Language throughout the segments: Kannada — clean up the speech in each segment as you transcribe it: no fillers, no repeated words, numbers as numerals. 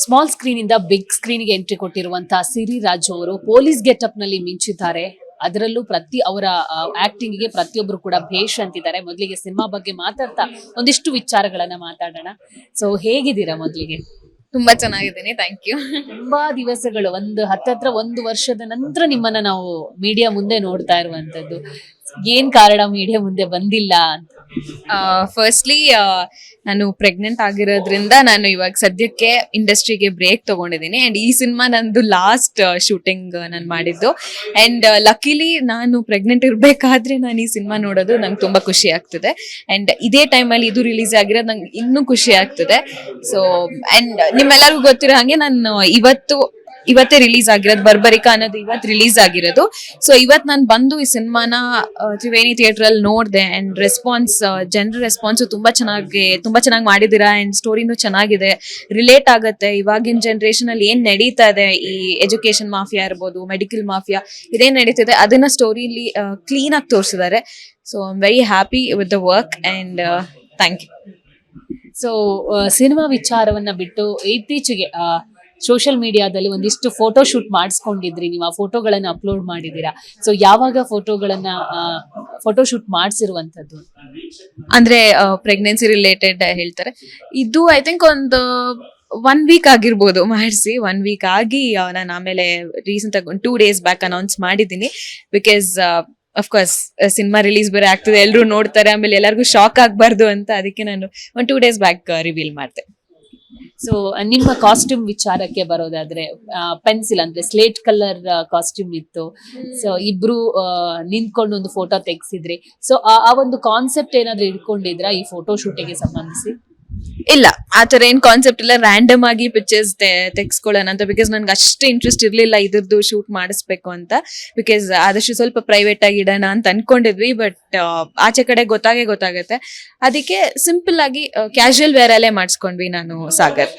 ಸ್ಮಾಲ್ ಸ್ಕ್ರೀನ್ ಇಂದ ಬಿಗ್ ಸ್ಕ್ರೀನ್ ಗೆ ಎಂಟ್ರಿ ಕೊಟ್ಟಿರುವಂತಹ ಸಿರಿ ರಾಜು ಅವರು ಪೊಲೀಸ್ ಗೆಟಪ್ ನಲ್ಲಿ ಮಿಂಚಿದ್ದಾರೆ. ಅದರಲ್ಲೂ ಅವರ ಆಕ್ಟಿಂಗ್ ಗೆ ಪ್ರತಿಯೊಬ್ಬರು ಕೂಡ ಭೇಷ್ ಅಂತಿದ್ದಾರೆ. ಮೊದಲಿಗೆ ಸಿನಿಮಾ ಬಗ್ಗೆ ಮಾತಾಡ್ತಾ ಒಂದಿಷ್ಟು ವಿಚಾರಗಳನ್ನ ಮಾತಾಡೋಣ. ಸೊ ಹೇಗಿದ್ದೀರಾ ಮೊದಲಿಗೆ? ತುಂಬಾ ಚೆನ್ನಾಗಿದ್ದೀನಿ, ಥ್ಯಾಂಕ್ ಯು. ತುಂಬಾ ದಿವಸಗಳು, ಹತ್ತತ್ರ ಒಂದು ವರ್ಷದ ನಂತರ ನಿಮ್ಮನ್ನ ನಾವು ಮೀಡಿಯಾ ಮುಂದೆ ನೋಡ್ತಾ ಇರುವಂತದ್ದು. ಏನ್ ಕಾರಣ ಮೀಡಿಯಾ ಮುಂದೆ ಬಂದಿಲ್ಲ ಅಂತ? ಫಸ್ಟ್ಲಿ ನಾನು ಪ್ರೆಗ್ನೆಂಟ್ ಆಗಿರೋದ್ರಿಂದ ನಾನು ಇವಾಗ ಸದ್ಯಕ್ಕೆ ಇಂಡಸ್ಟ್ರಿಗೆ ಬ್ರೇಕ್ ತಗೊಂಡಿದ್ದೀನಿ. ಅಂಡ್ ಈ ಸಿನಿಮಾ ನಂದು ಲಾಸ್ಟ್ ಶೂಟಿಂಗ್ ನಾನು ಮಾಡಿದ್ದು. ಅಂಡ್ ಲಕಿಲಿ ನಾನು ಪ್ರೆಗ್ನೆಂಟ್ ಇರ್ಬೇಕಾದ್ರೆ ನಾನು ಈ ಸಿನಿಮಾ ನೋಡೋದು ನಂಗೆ ತುಂಬಾ ಖುಷಿ ಆಗ್ತದೆ. ಅಂಡ್ ಇದೇ ಟೈಮಲ್ಲಿ ಇದು ರಿಲೀಸ್ ಆಗಿರೋದು ನಂಗೆ ಇನ್ನೂ ಖುಷಿ ಆಗ್ತದೆ. ಸೊ ಅಂಡ್ ನಿಮ್ಮೆಲ್ಲರಿಗೂ ಗೊತ್ತಿರೋ ಹಾಗೆ ನಾನು ಇವತ್ತೇ ರಿಲೀಸ್ ಆಗಿರೋದು, ಬರ್ಬರಿಕಾ ಅನ್ನೋದು ಇವತ್ತು ರಿಲೀಸ್ ಆಗಿರೋದು. ಸೊ ಇವತ್ತು ನಾನು ಬಂದು ಈ ಸಿನಿಮಾನ ತ್ರಿವೇಣಿ ಥಿಯೇಟರ್ ಅಲ್ಲಿ ನೋಡಿದೆ. ಅಂಡ್ ಜನರ ರೆಸ್ಪಾನ್ಸ್ ತುಂಬಾ ಚೆನ್ನಾಗಿ ಮಾಡಿದೀರಾ. ಅಂಡ್ ಸ್ಟೋರಿನೂ ಚೆನ್ನಾಗಿದೆ, ರಿಲೇಟ್ ಆಗುತ್ತೆ. ಇವಾಗಿನ ಜನರೇಷನ್ ಅಲ್ಲಿ ಏನ್ ನಡೀತಾ ಇದೆ, ಈ ಎಜುಕೇಶನ್ ಮಾಫಿಯಾ ಇರ್ಬೋದು, ಮೆಡಿಕಲ್ ಮಾಫಿಯಾ, ಇದೇನ್ ನಡೀತಿದೆ ಅದನ್ನ ಸ್ಟೋರಿಲಿ ಕ್ಲೀನ್ ಆಗಿ ತೋರಿಸಿದ್ದಾರೆ. So I am very happy with the work and thank you. So cinema ವಿಚಾರವನ್ನ ಬಿಟ್ಟು ಇತ್ತೀಚೆಗೆ ಸೋಷಿಯಲ್ ಮೀಡಿಯಾದಲ್ಲಿ ಒಂದಿಷ್ಟು ಫೋಟೋ ಶೂಟ್ ಮಾಡಿಸ್ಕೊಂಡಿದ್ರಿ, ನೀವು ಆ ಫೋಟೋಗಳನ್ನ ಅಪ್ಲೋಡ್ ಮಾಡಿದೀರಾ. ಸೊ ಯಾವಾಗ ಫೋಟೋ ಶೂಟ್ ಮಾಡಿಸಿರುವಂತದ್ದು? ಅಂದ್ರೆ ಪ್ರೆಗ್ನೆನ್ಸಿ ರಿಲೇಟೆಡ್ ಹೇಳ್ತಾರೆ. ಇದು ಐ ಥಿಂಕ್ ಒಂದು 1 ವೀಕ್ ಆಗಿರ್ಬೋದು ಮಾಡಿಸಿ. 1 ವೀಕ್ ಆಗಿ ನಾನು ಆಮೇಲೆ ರೀಸೆಂಟ್ ಆಗಿ 2 ಡೇಸ್ ಬ್ಯಾಕ್ ಅನೌನ್ಸ್ ಮಾಡಿದ್ದೀನಿ. ಬಿಕಾಸ್ ಅಫ್ಕೋರ್ಸ್ ಸಿನಿಮಾ ರಿಲೀಸ್ ಬೇರೆ ಆಗ್ತದೆ, ಎಲ್ಲರೂ ನೋಡ್ತಾರೆ, ಆಮೇಲೆ ಎಲ್ಲರಿಗೂ ಶಾಕ್ ಆಗ್ಬಾರ್ದು ಅಂತ ಅದಕ್ಕೆ ನಾನು 2 ಡೇಸ್ ಬ್ಯಾಕ್ ರಿವೀಲ್ ಮಾಡಿದೆ. ಸೊ ನಿಮ್ಮ ಕಾಸ್ಟ್ಯೂಮ್ ವಿಚಾರಕ್ಕೆ ಬರೋದಾದ್ರೆ, ಪೆನ್ಸಿಲ್ ಅಂದ್ರೆ ಸ್ಲೇಟ್ ಕಲರ್ ಕಾಸ್ಟ್ಯೂಮ್ ಇತ್ತು. ಸೊ ಇಬ್ರು ನಿಂತ್ಕೊಂಡು ಒಂದು ಫೋಟೋ ತೆಗ್ಸಿದ್ರಿ. ಸೊ ಆ ಒಂದು ಕಾನ್ಸೆಪ್ಟ್ ಏನಾದ್ರು ಇಟ್ಕೊಂಡಿದ್ರಾ ಈ ಫೋಟೋ ಶೂಟಿಗೆ ಸಂಬಂಧಿಸಿ? ಇಲ್ಲ, ಆತರ ಏನ್ ಕಾನ್ಸೆಪ್ಟ್ ಇಲ್ಲ. ರ್ಯಾಂಡಮ್ ಆಗಿ ಪಿಕ್ಚರ್ಸ್ ತೆಗ್ಸ್ಕೊಳ್ಳೋಣ ಅಂತ. ಬಿಕಾಸ್ ನನ್ಗೆ ಅಷ್ಟು ಇಂಟ್ರೆಸ್ಟ್ ಇರ್ಲಿಲ್ಲ ಇದ್ರದ್ದು ಶೂಟ್ ಮಾಡಿಸ್ಬೇಕು ಅಂತ. ಬಿಕಾಸ್ ಆದಷ್ಟು ಸ್ವಲ್ಪ ಪ್ರೈವೇಟ್ ಆಗಿ ಇಡೋಣ ಅಂತ ಅನ್ಕೊಂಡಿದ್ವಿ. ಬಟ್ ಆಚೆ ಕಡೆ ಗೊತ್ತಾಗತ್ತೆ. ಅದಕ್ಕೆ ಸಿಂಪಲ್ ಆಗಿ ಕ್ಯಾಶುಯಲ್ ವೇರ್ ಅಲ್ಲೇ ಮಾಡಿಸ್ಕೊಂಡ್ವಿ ನಾನು ಸಾಗರ್.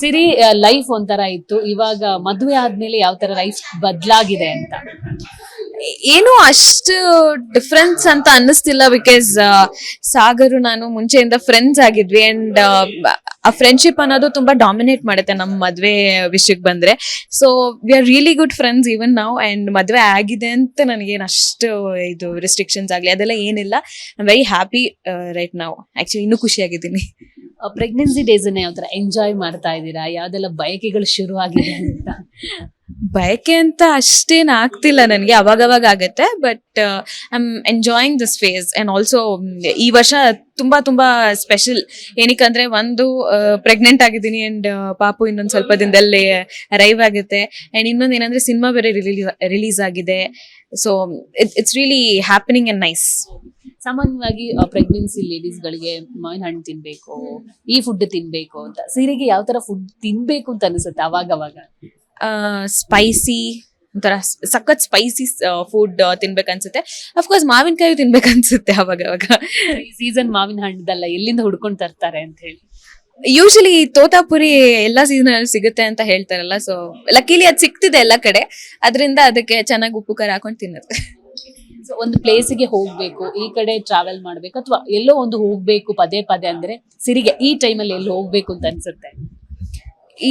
ಸಿರಿ ಲೈಫ್ ಒಂಥರ ಇತ್ತು, ಇವಾಗ ಮದುವೆ ಆದ್ಮೇಲೆ ಯಾವ ತರ ಲೈಫ್ ಬದಲಾಗಿದೆ ಅಂತ? ಏನು ಅಷ್ಟು ಡಿಫ್ರೆನ್ಸ್ ಅಂತ ಅನ್ನಿಸ್ತಿಲ್ಲ. ಬಿಕಾಸ್ ಸಾಗರು ನಾನು ಮುಂಚೆಯಿಂದ ಫ್ರೆಂಡ್ಸ್ ಆಗಿದ್ವಿ. ಅಂಡ್ ಆ ಫ್ರೆಂಡ್ಶಿಪ್ ಅನ್ನೋದು ತುಂಬಾ ಡಾಮಿನೇಟ್ ಮಾಡುತ್ತೆ ನಮ್ಮ ಮದ್ವೆ ವಿಷಯಕ್ಕೆ ಬಂದ್ರೆ. So we are really good friends even ನಾವು. ಅಂಡ್ ಮದ್ವೆ ಆಗಿದೆ ಅಂತ ನನಗೇನು ಅಷ್ಟು ಇದು ರಿಸ್ಟ್ರಿಕ್ಷನ್ಸ್ ಆಗ್ಲಿ ಅದೆಲ್ಲ ಏನಿಲ್ಲ. I am very happy right ನಾವು. ಆಕ್ಚುಲಿ ಇನ್ನೂ ಖುಷಿಯಾಗಿದ್ದೀನಿ. ಪ್ರೆಗ್ನೆನ್ಸಿ ಡೇಸ್ ಅನ್ನ ಯಾವ ತರ ಎಂಜಾಯ್ ಮಾಡ್ತಾ ಇದ್ದೀರಾ? ಯಾವ್ದೆಲ್ಲ ಬಯಕೆಗಳು ಶುರು ಆಗಿದೆ ಅಂತ? ಬಯಕೆ ಅಂತ ಅಷ್ಟೇನ್ ಆಗ್ತಿಲ್ಲ ನನಗೆ, ಅವಾಗವಾಗ ಆಗತ್ತೆ. But I am enjoying this phase. And also ಈ ವರ್ಷ ತುಂಬಾ ಸ್ಪೆಷಲ್. ಏನಕ್ಕಂದ್ರೆ ಒಂದು ಪ್ರೆಗ್ನೆಂಟ್ ಆಗಿದ್ದೀನಿ. ಅಂಡ್ ಪಾಪು ಇನ್ನೊಂದ್ ಸ್ವಲ್ಪ ದಿನದಲ್ಲಿ ಅರೈವ್ ಆಗುತ್ತೆ. ಅಂಡ್ ಇನ್ನೊಂದ್ ಏನಂದ್ರೆ ಸಿನಿಮಾ ಬೇರೆ ರಿಲೀಸ್ ಆಗಿದೆ. So it's really happening and nice. ಸಾಮಾನ್ಯವಾಗಿ ಪ್ರೆಗ್ನೆನ್ಸಿ ಲೇಡೀಸ್ ಗಳಿಗೆ ಮಾವಿನ ಹಣ್ಣು ತಿನ್ಬೇಕು, ಈ ಫುಡ್ ತಿನ್ಬೇಕು ಅಂತ. ಸಿರಿಗೆ ಯಾವ ತರ ಫುಡ್ ತಿನ್ಬೇಕು ಅಂತ ಅನ್ಸುತ್ತೆ ಅವಾಗವಾಗ? ಸ್ಪೈಸಿ, ಒಂಥರ ಸಖತ್ ಸ್ಪೈಸಿ ಫುಡ್ ತಿನ್ಬೇಕನ್ಸುತ್ತೆ. ಅಫ್ಕೋರ್ಸ್ ಮಾವಿನಕಾಯಿ ತಿನ್ಬೇಕನ್ಸುತ್ತೆ ಅವಾಗವಾಗ. ಈ ಸೀಸನ್ ಮಾವಿನ ಹಣ್ಣದಲ್ಲ, ಎಲ್ಲಿಂದ ಹುಡ್ಕೊಂಡು ತರ್ತಾರೆ ಅಂತ ಹೇಳಿ? ಯೂಶಲಿ ತೋತಾಪುರಿ ಎಲ್ಲಾ ಸೀಸನ್ ಅಲ್ಲಿ ಸಿಗುತ್ತೆ ಅಂತ ಹೇಳ್ತಾರಲ್ಲ. ಸೊ ಲಕ್ಕಿಲಿ ಅದ್ ಸಿಗ್ತಿದೆ ಎಲ್ಲಾ ಕಡೆ, ಅದರಿಂದ ಅದಕ್ಕೆ ಚೆನ್ನಾಗಿ ಉಪ್ಪು ಖಾರ ಹಾಕೊಂಡು ತಿನ್ನುತ್ತೆ. ಸೊ ಒಂದು ಪ್ಲೇಸಿಗೆ ಹೋಗ್ಬೇಕು, ಈ ಕಡೆ ಟ್ರಾವೆಲ್ ಮಾಡ್ಬೇಕು, ಅಥವಾ ಎಲ್ಲೋ ಒಂದು ಹೋಗ್ಬೇಕು ಪದೇ ಅಂದ್ರೆ ಸಿರಿಗೆ ಈ ಟೈಮಲ್ಲಿ ಎಲ್ಲಿ ಹೋಗ್ಬೇಕು ಅಂತ ಅನ್ಸುತ್ತೆ?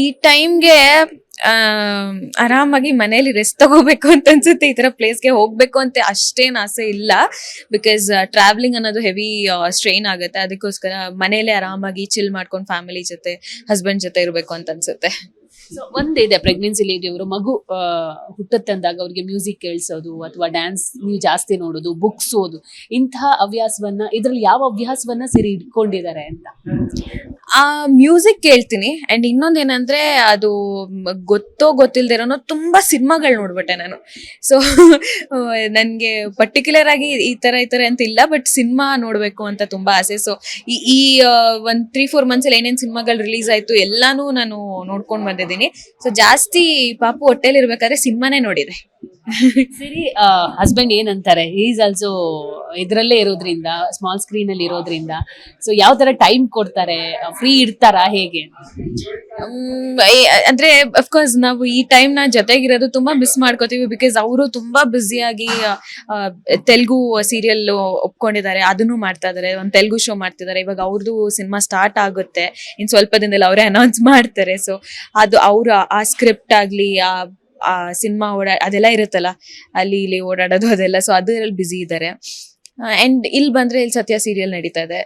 ಈ ಟೈಮ್ಗೆ ಆರಾಮಾಗಿ ಮನೇಲಿ ರೆಸ್ಟ್ ತಗೋಬೇಕು ಅಂತ ಅನ್ಸುತ್ತೆ. ಈ ತರ ಪ್ಲೇಸ್ಗೆ ಹೋಗ್ಬೇಕು ಅಂತ ಅಷ್ಟೇನ್ ಆಸೆ ಇಲ್ಲ. ಬಿಕಾಸ್ ಟ್ರಾವೆಲಿಂಗ್ ಅನ್ನೋದು ಹೆವಿ ಸ್ಟ್ರೈನ್ ಆಗುತ್ತೆ. ಅದಕ್ಕೋಸ್ಕರ ಮನೇಲೆ ಆರಾಮಾಗಿ ಚಿಲ್ ಮಾಡ್ಕೊಂಡು ಫ್ಯಾಮಿಲಿ ಜೊತೆ, ಹಸ್ಬೆಂಡ್ ಜೊತೆ ಇರ್ಬೇಕು ಅಂತ ಅನ್ಸುತ್ತೆ. ಸೊ ಒಂದಿದೆ, ಪ್ರೆಗ್ನೆನ್ಸಿ ಲೇಡಿ ಅವರು ಮಗು ಹುಟ್ಟುತ್ತೆ ಅಂದಾಗ ಅವ್ರಿಗೆ ಮ್ಯೂಸಿಕ್ ಕೇಳಿಸೋದು, ಅಥವಾ ಡ್ಯಾನ್ಸ್ ನೀವು ಜಾಸ್ತಿ ನೋಡೋದು, ಬುಕ್ಸ್ ಓದು, ಇಂತಹ ಇದ್ರಲ್ಲಿ ಯಾವ ಹವ್ಯಾಸವನ್ನ ಸಿರಿ ಇಟ್ಕೊಂಡಿದ್ದಾರೆ ಅಂತ? ಮ್ಯೂಸಿಕ್ ಕೇಳ್ತೀನಿ. ಅಂಡ್ ಇನ್ನೊಂದ್ ಏನಂದ್ರೆ, ಅದು ಗೊತ್ತಿಲ್ದಿರೋನು ತುಂಬಾ ಸಿನಿಮಾಗಳು ನೋಡ್ಬಿಟ್ಟೆ ನಾನು. ಸೊ ನನ್ಗೆ ಪರ್ಟಿಕ್ಯುಲರ್ ಆಗಿ ಈ ತರ ಅಂತ ಇಲ್ಲ, ಬಟ್ ಸಿನಿಮಾ ನೋಡ್ಬೇಕು ಅಂತ ತುಂಬಾ ಆಸೆ. ಸೊ ಈ ಒಂದ್ 3-4 ಮಂತ್ಸ್ ಅಲ್ಲಿ ಏನೇನ್ ಸಿನಿಮಾಗಳು ರಿಲೀಸ್ ಆಯ್ತು ಎಲ್ಲಾನು ನಾನು ನೋಡ್ಕೊಂಡ್ ಬಂದಿದ್ದೀನಿ. ಸೊ ಜಾಸ್ತಿ ಪಾಪು ಹೊಟ್ಟೆಲಿ ಇರ್ಬೇಕಾದ್ರೆ ಸಿನಿಮಾನೇ ನೋಡಿದೆ. ಸಿರಿ ಹಸ್ಬೆಂಡ್ ಏನಂತಾರೆ, ಈಸ್ ಆಲ್ಸೋ ಇದ್ರಲ್ಲೇ ಇರೋದ್ರಿಂದ, ಸ್ಮಾಲ್ ಸ್ಕ್ರೀನ್ ಅಲ್ಲಿ ಇರೋದ್ರಿಂದ, ಸೊ ಯಾವ ತರ ಟೈಮ್ ಕೊಡ್ತಾರೆ, ಫ್ರೀ ಇರ್ತಾರಾ ಹೇಗೆ? ಅಂದ್ರೆ ಅಫ್ಕೋರ್ಸ್ ನಾವು ಈ ಟೈಮ್ ನ ಜೊತೆಗಿರೋದು ತುಂಬಾ ಮಿಸ್ ಮಾಡ್ಕೋತೀವಿ, ಬಿಕಾಸ್ ಅವರು ತುಂಬಾ ಬ್ಯುಸಿಯಾಗಿ ತೆಲುಗು ಸೀರಿಯಲ್ ಒಪ್ಕೊಂಡಿದ್ದಾರೆ, ಅದನ್ನು ಮಾಡ್ತಾ ಇದಾರೆ, ಒಂದು ತೆಲುಗು ಶೋ ಮಾಡ್ತಿದ್ದಾರೆ. ಇವಾಗ ಅವ್ರದ್ದು ಸಿನಿಮಾ ಸ್ಟಾರ್ಟ್ ಆಗುತ್ತೆ ಇನ್ ಸ್ವಲ್ಪ ದಿನದಲ್ಲಿ, ಅವರೇ ಅನೌನ್ಸ್ ಮಾಡ್ತಾರೆ. ಸೊ ಅದು ಅವ್ರ ಆ ಸ್ಕ್ರಿಪ್ಟ್ ಆಗ್ಲಿ, ಆ ಸಿನಿಮಾ ಅದೆಲ್ಲ ಇರುತ್ತಲ್ಲ, ಅಲ್ಲಿ ಇಲ್ಲಿ ಓಡಾಡೋದು ಅದೆಲ್ಲ, ಸೊ ಅದ್ರಲ್ಲಿ ಬ್ಯುಸಿ ಇದ್ದಾರೆ. ಅಂಡ್ ಇಲ್ಲಿ ಬಂದ್ರೆ ಇಲ್ಲಿ ಸತ್ಯ ಸೀರಿಯಲ್ ನಡೀತಾ ಇದೆ.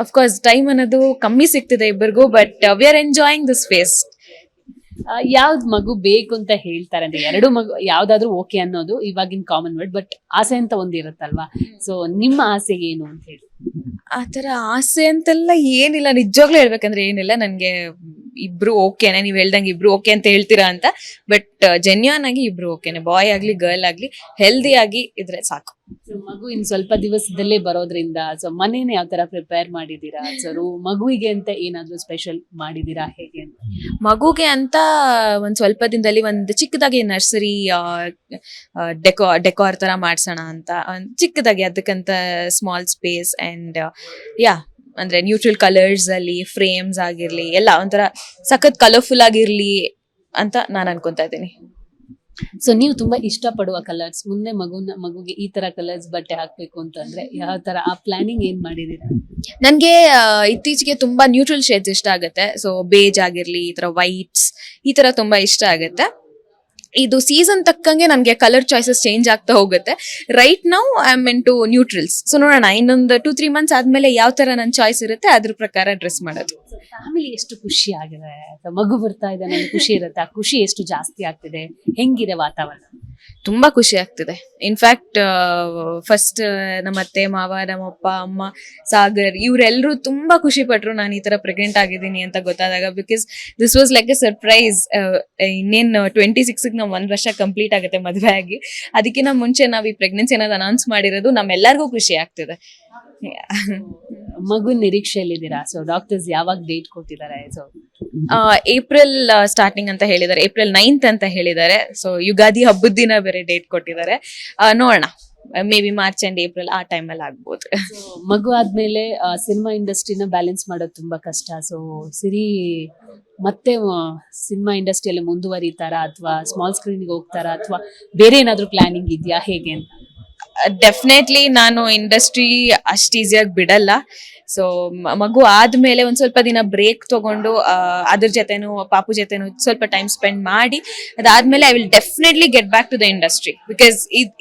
ಅಫ್ಕೋರ್ಸ್ ಟೈಮ್ ಅನ್ನೋದು ಕಮ್ಮಿ ಸಿಗ್ತಿದೆ ಇಬ್ಬರಿಗೂ, but we are enjoying this phase. ಯಾವ್ದ್ ಮಗು ಬೇಕು ಅಂತ ಹೇಳ್ತಾರೆ ಅಂದ್ರೆ, ಎರಡು ಮಗು ಯಾವ್ದಾದ್ರು ಓಕೆ ಅನ್ನೋದು ಇವಾಗಿನ ಕಾಮನ್ ವರ್ಡ್, ಬಟ್ ಆಸೆ ಅಂತ ಒಂದ್ ಇರುತ್ತಲ್ವಾ, ಸೊ ನಿಮ್ಮ ಆಸೆ ಏನು ಅಂತ ಹೇಳಿ? ಆತರ ಆಸೆ ಅಂತೆಲ್ಲ ಏನಿಲ್ಲ, ನಿಜವಾಗ್ಲೂ ಹೇಳ್ಬೇಕಂದ್ರೆ ಏನಿಲ್ಲ. ನನ್ಗೆ ಇಬ್ರು ಓಕೆನೆ, ನೀವ್ ಹೇಳ್ದಂಗೆ ಇಬ್ರು ಓಕೆ ಅಂತ ಹೇಳ್ತೀರಾ ಅಂತ, ಬಟ್ ಜೆನ್ಯೂನ್ ಆಗಿ ಇಬ್ರು ಓಕೆನೆ, ಬಾಯ್ ಆಗ್ಲಿ ಗರ್ಲ್ ಆಗ್ಲಿ ಹೆಲ್ದಿ ಆಗಿ ಇದ್ರೆ ಸಾಕು. ಮಗು ಇನ್ ಸ್ವಲ್ಪ ದಿವಸದಲ್ಲೇ ಬರೋದ್ರಿಂದ, ಸೊ ಮನೇನ ಯಾವ ತರ ಪ್ರಿಪೇರ್ ಮಾಡಿದೀರಾ? ಸೊ ಮಗುವಿಗೆ ಅಂತ ಏನಾದ್ರು ಸ್ಪೆಷಲ್ ಮಾಡಿದೀರಾ ಹೇಗೆ ಅಂತ? ಮಗುಗೆ ಅಂತ ಒಂದ್ ಸ್ವಲ್ಪ ದಿನದಲ್ಲಿ ಒಂದು ಚಿಕ್ಕದಾಗಿ ನರ್ಸರಿ ಡೆಕೋರ್ ತರ ಮಾಡ್ಸೋಣ ಅಂತ, ಒಂದ್ ಚಿಕ್ಕದಾಗಿ ಅದಕ್ಕಂತ ಸ್ಮಾಲ್ ಸ್ಪೇಸ್ ಅಂಡ್ ಅಂದ್ರೆ ನ್ಯೂಟ್ರಲ್ ಕಲರ್ಸ್ ಅಲ್ಲಿ ಫ್ರೇಮ್ಸ್ ಆಗಿರ್ಲಿ, ಎಲ್ಲ ಒಂಥರ ಸಖತ್ ಕಲರ್ಫುಲ್ ಆಗಿರ್ಲಿ ಅಂತ ನಾನು ಅನ್ಕೊಂತಾ ಇದ್ದೀನಿ. ಸೊ ನೀವು ತುಂಬಾ ಇಷ್ಟಪಡುವ ಕಲರ್ಸ್, ಮುಂದೆ ಮಗುಗೆ ಈ ತರ ಕಲರ್ಸ್ ಬಟ್ಟೆ ಹಾಕ್ಬೇಕು ಅಂತಂದ್ರೆ ಯಾವ ತರ ಆ ಪ್ಲಾನಿಂಗ್ ಏನ್ ಮಾಡಿದೀರಾ? ನನ್ಗೆ ಇತ್ತೀಚೆಗೆ ತುಂಬಾ ನ್ಯೂಟ್ರಲ್ ಶೇಡ್ಸ್ ಇಷ್ಟ ಆಗುತ್ತೆ. ಸೊ ಬೇಜ್ ಆಗಿರ್ಲಿ, ಈ ತರ ವೈಟ್ಸ್, ಈ ತರ ತುಂಬಾ ಇಷ್ಟ ಆಗುತ್ತೆ. ಇದು ಸೀಸನ್ ತಕ್ಕಂಗೆ ನನ್ಗೆ ಕಲರ್ ಚಾಯ್ಸಸ್ ಚೇಂಜ್ ಆಗ್ತಾ ಹೋಗುತ್ತೆ. Right now I am in to neutrals. So ನೋಡೋಣ, ಇನ್ನೊಂದು 2-3 months ಆದ್ಮೇಲೆ ಯಾವ ತರ ನನ್ನ ಚಾಯ್ಸ್ ಇರುತ್ತೆ ಅದ್ರ ಪ್ರಕಾರ ಡ್ರೆಸ್ ಮಾಡೋದು. ಫ್ಯಾಮಿಲಿ ಎಷ್ಟು ಖುಷಿ ಆಗಿದೆ, ಮಗು ಬರ್ತಾ ಇದೆ ಅನ್ನೋ ಖುಷಿ ಇರುತ್ತೆ, ಆ ಖುಷಿ ಎಷ್ಟು ಜಾಸ್ತಿ ಆಗ್ತಿದೆ, ಹೆಂಗಿದೆ ವಾತಾವರಣ? ತುಂಬಾ ಖುಷಿ ಆಗ್ತಿದೆ. ಇನ್ಫ್ಯಾಕ್ಟ್ ಫಸ್ಟ್ ನಮ್ಮ ಅತ್ತೆ ಮಾವ, ನಮ್ಮಪ್ಪ ಅಮ್ಮ, ಸಾಗರ್ ಇವರೆಲ್ಲರೂ ತುಂಬಾ ಖುಷಿ ಪಟ್ರು ನಾನು ಈ ತರ ಪ್ರೆಗ್ನೆಂಟ್ ಆಗಿದ್ದೀನಿ ಅಂತ ಗೊತ್ತಾದಾಗ, because this was like A surprise. ಇನ್ನೇನು 26ಗೆ ನಾವು 1 ವರ್ಷ ಕಂಪ್ಲೀಟ್ ಆಗುತ್ತೆ ಮದುವೆ ಆಗಿ. ಅದಕ್ಕಿಂತ ಮುಂಚೆ ನಾವು ಈ ಪ್ರೆಗ್ನೆನ್ಸಿ ಅನ್ನೋದು ಅನೌನ್ಸ್ ಮಾಡಿರೋದು ನಮ್ಮೆಲ್ಲರಿಗೂ ಖುಷಿ ಆಗ್ತಿದೆ. ಮಗು ನಿರೀಕ್ಷೆಯಲ್ಲಿದ್ದೀರಾ? ಸೊ ಡಾಕ್ಟರ್ಸ್ ಯಾವಾಗ ಡೇಟ್ ಕೊಟ್ಟಿದ್ದಾರೆ? ಸೊ ಏಪ್ರಿಲ್ ಸ್ಟಾರ್ಟಿಂಗ್ ಅಂತ ಹೇಳಿದ್ದಾರೆ, April 9th ಅಂತ ಹೇಳಿದ್ದಾರೆ. ಸೊ ಯುಗಾದಿ ಹಬ್ಬದ ದಿನ ಬೇರೆ ಡೇಟ್ ಕೊಟ್ಟಿದ್ದಾರೆ. ನೋಡೋಣ, may be March and April ಆ ಟೈಮಲ್ಲಿ ಆಗ್ಬೋದು. ಮಗು ಆದ್ಮೇಲೆ ಸಿನಿಮಾ ಇಂಡಸ್ಟ್ರಿನ ಬ್ಯಾಲೆನ್ಸ್ ಮಾಡೋದು ತುಂಬಾ ಕಷ್ಟ. ಸೊ ಸಿರಿ ಮತ್ತೆ ಸಿನಿಮಾ ಇಂಡಸ್ಟ್ರಿಯಲ್ಲಿ ಮುಂದುವರಿತಾರಾ, ಅಥವಾ ಸ್ಮಾಲ್ ಸ್ಕ್ರೀನ್ಗೆ ಹೋಗ್ತಾರಾ, ಅಥವಾ ಬೇರೆ ಏನಾದ್ರು ಪ್ಲಾನಿಂಗ್ ಇದೆಯಾ ಹೇಗೆ ಅಂತ? ಡೆಫಿನೆಟ್ಲಿ ನಾನು ಇಂಡಸ್ಟ್ರಿ ಅಷ್ಟು ಈಸಿಯಾಗಿ ಬಿಡಲ್ಲ. ಸೊ ಮಗು ಆದ್ಮೇಲೆ ಒಂದ್ ಸ್ವಲ್ಪ ದಿನ ಬ್ರೇಕ್ ತಗೊಂಡು ಅದ್ರ ಜೊತೆನು ಪಾಪು ಜೊತೆನು ಸ್ವಲ್ಪ ಟೈಮ್ ಸ್ಪೆಂಡ್ ಮಾಡಿ, ಅದಾದ್ಮೇಲೆ I will definitely get back to the industry. Because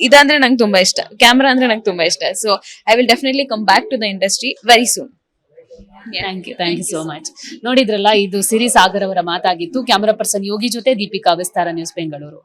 ಇದಂದ್ರೆ ನಂಗೆ ತುಂಬಾ ಇಷ್ಟ, ಕ್ಯಾಮ್ರಾ ಅಂದ್ರೆ ನಂಗೆ ತುಂಬಾ ಇಷ್ಟ. So I will definitely come back to the industry very soon. Thank you so much. ನೋಡಿದ್ರಲ್ಲ, ಇದು ಸಿರಿ ಸಾಗರ್ ಅವರ ಮಾತಾಗಿತ್ತು. ಕ್ಯಾಮರಾ ಪರ್ಸನ್ ಯೋಗಿ ಜೊತೆ ದೀಪಿಕಾ, ವಿಸ್ತಾರ ನ್ಯೂಸ್, ಬೆಂಗಳೂರು.